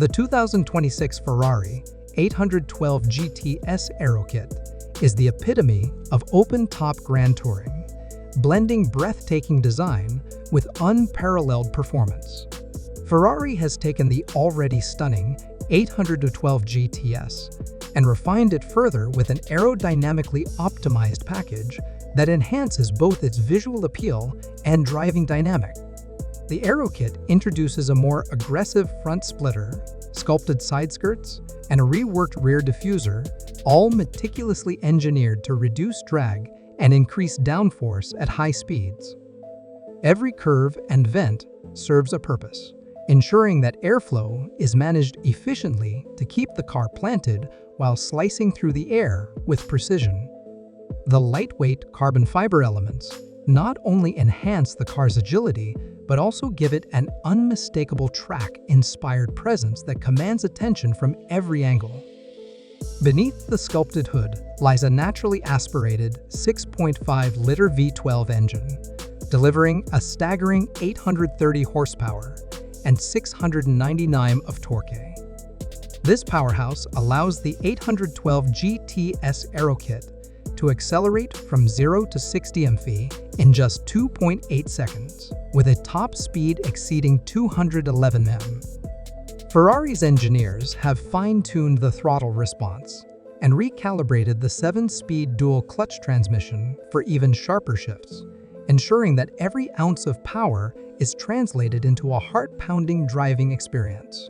The 2026 Ferrari 812 GTS Aero Kit is the epitome of open-top grand touring, blending breathtaking design with unparalleled performance. Ferrari has taken the already stunning 812 GTS and refined it further with an aerodynamically optimized package that enhances both its visual appeal and driving dynamic. The Aero Kit introduces a more aggressive front splitter, sculpted side skirts, and a reworked rear diffuser, all meticulously engineered to reduce drag and increase downforce at high speeds. Every curve and vent serves a purpose, ensuring that airflow is managed efficiently to keep the car planted while slicing through the air with precision. The lightweight carbon fiber elements not only enhance the car's agility, but also give it an unmistakable track-inspired presence that commands attention from every angle. Beneath the sculpted hood lies a naturally aspirated 6.5-liter V12 engine, delivering a staggering 830 horsepower and 699 of torque. This powerhouse allows the 812 GTS Aero Kit to accelerate from 0 to 60 mph in just 2.8 seconds, with a top speed exceeding 211 mph. Ferrari's engineers have fine-tuned the throttle response and recalibrated the 7-speed dual-clutch transmission for even sharper shifts, ensuring that every ounce of power is translated into a heart-pounding driving experience.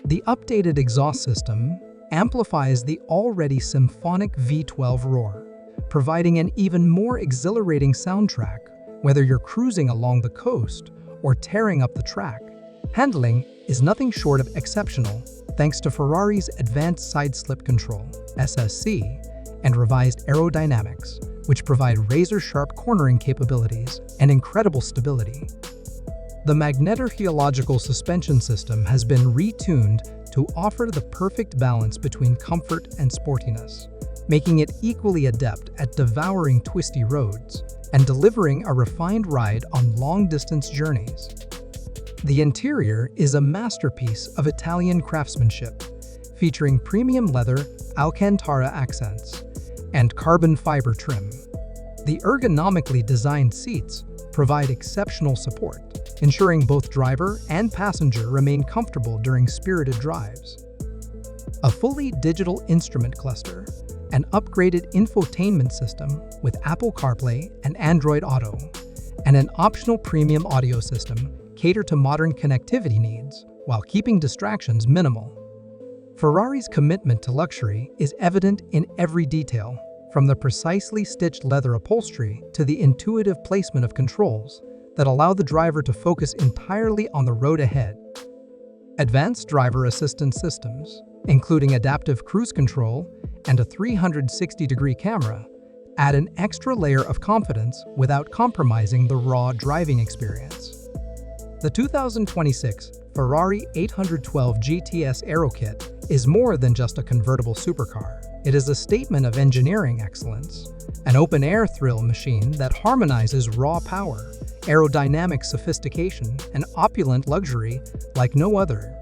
The updated exhaust system amplifies the already symphonic V12 roar, providing an even more exhilarating soundtrack whether you're cruising along the coast or tearing up the track. Handling is nothing short of exceptional thanks to Ferrari's advanced side slip control (SSC) and revised aerodynamics, which provide razor-sharp cornering capabilities and incredible stability. The magnetorheological suspension system has been retuned to offer the perfect balance between comfort and sportiness, making it equally adept at devouring twisty roads and delivering a refined ride on long-distance journeys. The interior is a masterpiece of Italian craftsmanship, featuring premium leather Alcantara accents and carbon fiber trim. The ergonomically designed seats provide exceptional support, ensuring both driver and passenger remain comfortable during spirited drives. A fully digital instrument cluster, an upgraded infotainment system with Apple CarPlay and Android Auto, and an optional premium audio system cater to modern connectivity needs while keeping distractions minimal. Ferrari's commitment to luxury is evident in every detail, from the precisely stitched leather upholstery to the intuitive placement of controls that allow the driver to focus entirely on the road ahead. Advanced driver assistance systems, including adaptive cruise control and a 360-degree camera, add an extra layer of confidence without compromising the raw driving experience. The 2026 Ferrari 812 GTS Aero Kit is more than just a convertible supercar. It is a statement of engineering excellence, an open-air thrill machine that harmonizes raw power, aerodynamic sophistication, and opulent luxury like no other.